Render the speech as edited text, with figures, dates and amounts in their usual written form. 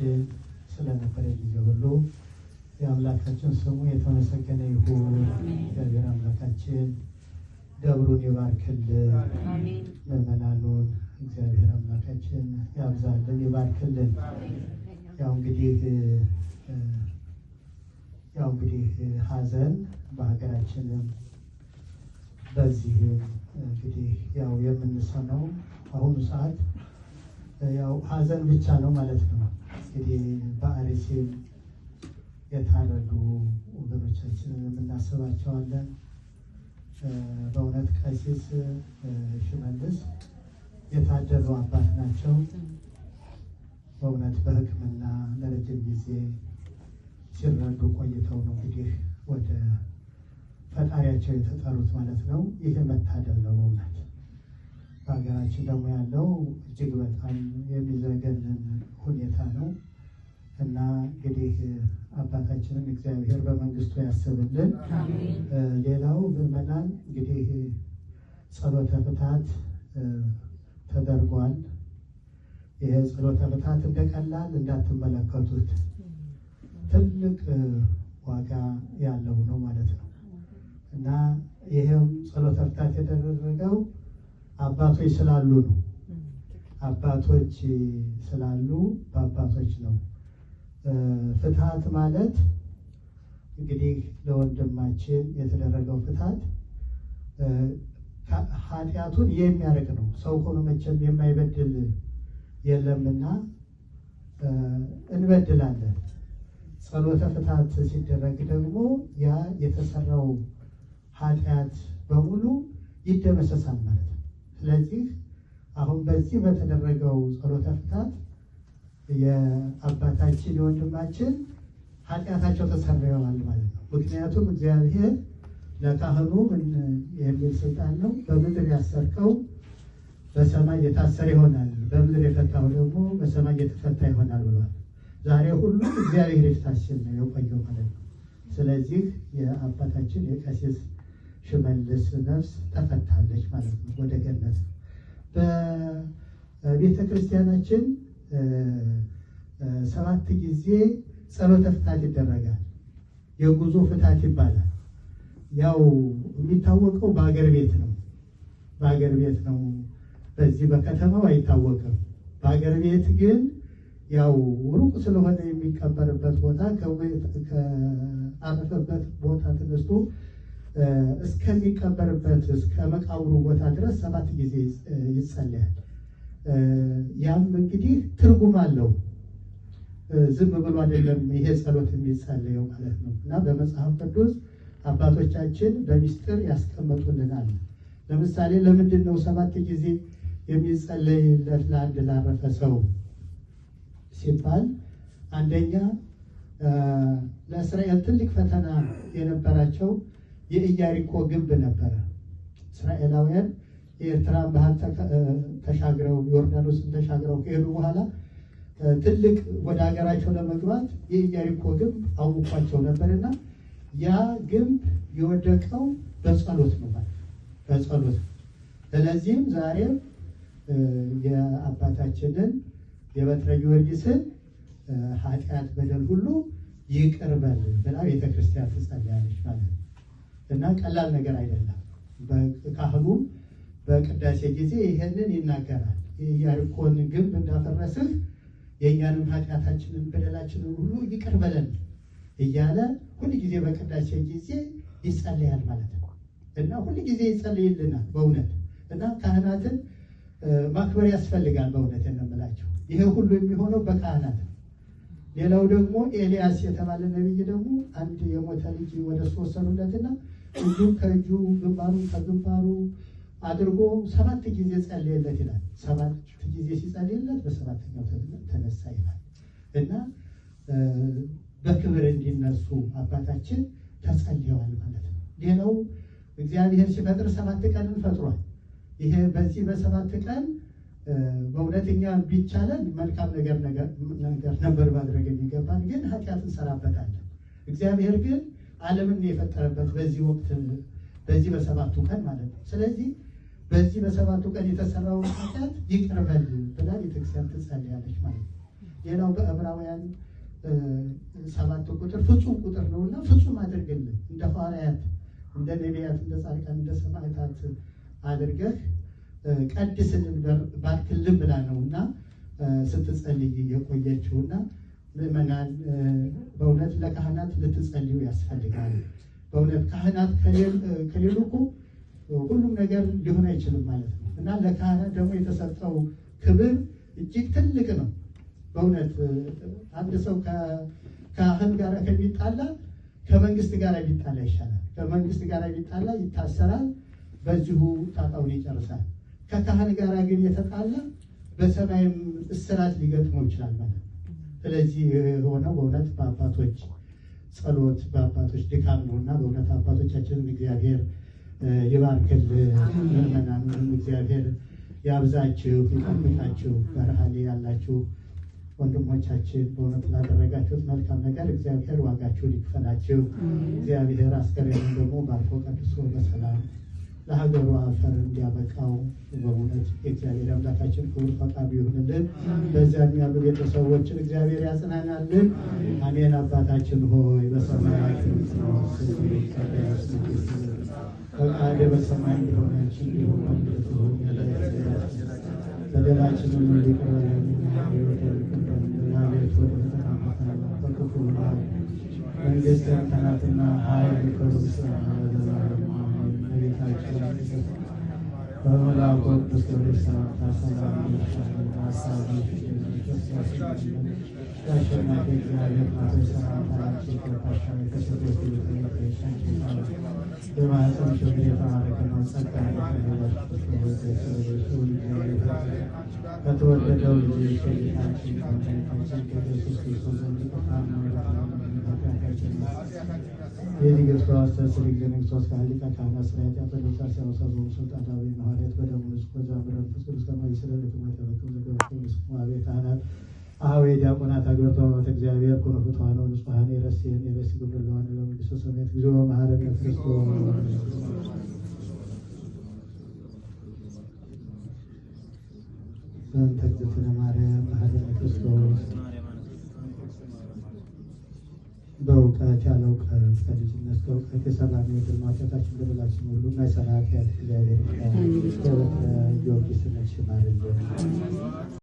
አባታችን ስለነበረ ጊዜ ሁሉ የአምላካችን ስሙ የተመሰገነ ይሁን። እግዚአብሔር አምላካችን ደብሩን ይባርክልን፣ ምዕመናኑን እግዚአብሔር አምላካችን ያብዛልን፣ ይባርክልን። ያው እንግዲህ ሐዘን በሀገራችንም በዚህ እንግዲህ ያው የምንሰማው አሁኑ ሰዓት ያው ሐዘን ብቻ ነው ማለት ነው። እንግዲህ በአርሲም የታረዱ ወገኖቻችንን የምናስባቸዋለን። በእውነት ቀሲስ ሽመልስ የታደሉ አባት ናቸው። በእውነት በሕክምና ለረጅም ጊዜ ሲረዱ ቆይተው ነው እንግዲህ ወደ ፈጣሪያቸው የተጠሩት ማለት ነው። ይህ መታደል ነው በእውነት። በሀገራችን ደግሞ ያለው እጅግ በጣም የሚዘገንን ሁኔታ ነው እና እንግዲህ አባታችንን እግዚአብሔር በመንግስቱ ያስብልን። ሌላው ምዕመናን እንግዲህ ጸሎተ ፍትሐት ተደርጓል። ይሄ ጸሎተ ፍትሐት እንደቀላል እንዳትመለከቱት፣ ትልቅ ዋጋ ያለው ነው ማለት ነው እና ይሄም ጸሎተ ፍትሐት የተደረገው አባቶች ስላሉ ነው። አባቶች ስላሉ በአባቶች ነው። ፍትሐት ማለት እንግዲህ ለወንድማችን የተደረገው ፍትሐት ኃጢአቱን የሚያርቅ ነው። ሰው ሆኖ መቼም የማይበድል የለምና እንበድላለን። ጸሎተ ፍትሐት ሲደረግ ደግሞ ያ የተሰራው ኃጢአት በሙሉ ይደመሰሳል ማለት ነው። ስለዚህ አሁን በዚህ በተደረገው ጸሎተ ፍትሐት የአባታችን የወንድማችን ኃጢአታቸው ተሰርየዋል ማለት ነው። ምክንያቱም እግዚአብሔር ለካህኑ ምን የሚል ስልጣን ነው? በምድር ያሰርከው በሰማይ የታሰረ ይሆናል፣ በምድር የፈታው ደግሞ በሰማይ የተፈታ ይሆናል ብሏል። ዛሬ ሁሉ እግዚአብሔር የፊታችን ነው የቆየው ማለት ነው። ስለዚህ የአባታችን የቀሲስ ሽመልስ ነፍስ ተፈታለች ማለት ነው፣ ወደ ገነት። በቤተ ክርስቲያናችን 7 ጊዜ ጸሎተ ፍትሐት ይደረጋል። የጉዞ ፍትሐት ይባላል። ያው የሚታወቀው በአገር ቤት ነው። በአገር ቤት ነው። በዚህ በከተማው አይታወቅም። በአገር ቤት ግን ያው ሩቅ ስለሆነ የሚቀበርበት ቦታ ከአረፈበት ቦታ ተነስቶ እስከሚቀበርበት እስከ መቃብሩ ቦታ ድረስ 7 ጊዜ ይጸለያል። ያም እንግዲህ ትርጉም አለው። ዝም ብሎ አይደለም ይሄ ጸሎት የሚጸለየው ማለት ነው እና በመጽሐፍ ቅዱስ አባቶቻችን በሚስጥር ያስቀመጡልናል። ለምሳሌ ለምንድን ነው 7 ጊዜ የሚጸለይለት ለአንድ ላረፈ ሰው ሲባል፣ አንደኛ ለእስራኤል ትልቅ ፈተና የነበራቸው የኢያሪኮ ግንብ ነበረ። እስራኤላውያን የኤርትራን ባህር ተሻግረው ዮርዳኖስን ተሻግረው ከሄዱ በኋላ ትልቅ ወደ ሀገራቸው ለመግባት የኢያሪኮ ግንብ አውቋቸው ነበርና ያ ግንብ የወደቀው በጸሎት ነው ማለት በጸሎት። ስለዚህም ዛሬም የአባታችንን የበትረ ጊዮርጊስን ኃጢአት በደል ሁሉ ይቅር በል ብላ ቤተክርስቲያን ትጸልያለች ማለት ነው እና ቀላል ነገር አይደለም። ካህኑም በቅዳሴ ጊዜ ይሄንን ይናገራል። የኢያሪኮን ግንብ እንዳፈረስህ የእኛንም ኃጢአታችንን በደላችንን ሁሉ ይቅር በለን እያለ ሁል ጊዜ በቅዳሴ ጊዜ ይጸልያል ማለት ነው እና ሁል ጊዜ ይጸልይልናል በእውነት እና ካህናትን ማክበር ያስፈልጋል በእውነት የምንላቸው። ይሄ ሁሉ የሚሆነው በካህናት ነው። ሌላው ደግሞ ኤልያስ የተባለ ነቢይ ደግሞ አንድ የሞተ ልጅ ወደ እሱ ወሰዱለትና እጁን ከእጁ ግንባሩን ከግንባሩ አድርጎ 7 ጊዜ ጸልየለት ይላል። 7 ጊዜ ሲጸልይለት በ7ኛው ተነሳ ይላል እና በክብር እንዲነሱ አባታችን ተጸልየዋል ማለት ነው። ሌላው እግዚአብሔር ሲፈጥር 7 ቀንን ፈጥሯል። ይሄ በዚህ በ7 ቀን በእውነተኛ ቢቻለን መልካም ነገር ነበር ማድረግ የሚገባን፣ ግን ኃጢአት እንሰራበታለን። እግዚአብሔር ግን ዓለምን የፈጠረበት በዚህ ወቅት በዚህ በ7ቱ ቀን ማለት ነው። ስለዚህ በዚህ በ7ቱ ቀን የተሰራውን ኃጢአት ይቅር በል ብላ ቤተክርስቲያን ትጸልያለች ማለት ነው። ሌላው በዕብራውያን 7 ቁጥር ፍጹም ቁጥር ነውና ፍጹም አድርግልን እንደ ሐዋርያት እንደ ነቢያት እንደ ጻድቃን እንደ ሰማዕታት አድርገህ ቀድስልን ባርክልን ብላ ነውና ስትጸልይ የቆየችውና ምዕመናን በእውነት ለካህናት ልትጸልዩ ያስፈልጋል። በእውነት ካህናት ከሌሉ እኮ ሁሉም ነገር ሊሆን አይችልም ማለት ነው እና ለካህናት ደግሞ የተሰጠው ክብር እጅግ ትልቅ ነው። በእውነት አንድ ሰው ከካህን ጋር ከሚጣላ ከመንግስት ጋር ቢጣላ ይሻላል። ከመንግስት ጋር ቢጣላ ይታሰራል፣ በዚሁ ጣጣውን ይጨርሳል። ከካህን ጋር ግን የተጣላ በሰማይም እስራት ሊገጥመው ይችላል ማለት ነው። ስለዚህ የሆነው በእውነት በአባቶች ጸሎት በአባቶች ድካም ነውና በእውነት አባቶቻችንን እግዚአብሔር ይባርክልን። ምዕመናኑንም እግዚአብሔር ያብዛችሁ ይጠብቃችሁ። በረሃ ላይ ያላችሁ ወንድሞቻችን በእውነት ላደረጋችሁት መልካም ነገር እግዚአብሔር ዋጋችሁን ይክፈላችሁ። እግዚአብሔር አስከሬኑን ደግሞ ባርኮ ቀድሶ በሰላም ለሀገሩ አፈር እንዲያበቃው በእውነት የእግዚአብሔር አምላካችን ክቡር ፈቃዱ ይሁንልን። በዚያም ያሉ ቤተሰቦችን እግዚአብሔር ያጽናናልን። አሜን። አባታችን ሆይ በሰማያት የምትኖር ስምህ ይቀደስ፣ ፈቃድህ በሰማይ እንደሆነች እንዲሁም በምድር ትሁን። በደላችንን ይቅር በለን እኛም የበደሉንን አቤቱ ወደ ፈተና አታግባን ከክፉ መንግሥት ያንተ ናትና ኃይል፣ ክብር፣ ምስጋና ለዘላለሙ አሜን። እመቤታችን በመልአኩ ቅዱስ ገብርኤል ሰላምታ ሰላም እንልሻለን። በሐሳብሽ የአሸናፊ እግዚአብሔር እናት ሰላምታ ላንቺ ይገባሻል። ከሴቶች ሁሉ ተለይተሽ አንቺ የተባረክሽ በማኅፀንሽ ፍሬ የተባረከ ነው። ጸጋን ከተወደደው ልጅሽ ከጌታችን ከመድኃኒታችን ከኢየሱስ ክርስቶስ ዘንድ ይቅርታና ምሕረትን የዚህ ክርስቶስ ተስሪግን ክርስቶስ ከሊቀ ካህናት ሥርዓት ያፈለሳ ሲያወሳዙ ስልጣናዊ ሐዋርያት በደሙ ንጹሕ በዛምረ መንፈስ ቅዱስ ከማይ ስለልክማ ተበከው ዘገበው ንጹሕ አቤ ካህናት አኀዌ ዲያቆናት አግብርቶ በቤተ እግዚአብሔር ኮነ ፍትሐነ ንጹሐን የረሴን የረሴ ግብር ለሆነ ለመንግሥተ ሰማያት እግዚኦ መሐረነ ክርስቶስ በእንተ እግዝእትነ ማርያም መሐረነ ክርስቶስ። በእውቀት ያለ እውቀት ከልጅነት ከእውቀት የሰራን የድል ማጨታችን በደላችን ሁሉ የማይሰራ ኃጢአት እግዚአብሔር ይፍታ። ጊዮርጊስ ነሽ ይማርልን።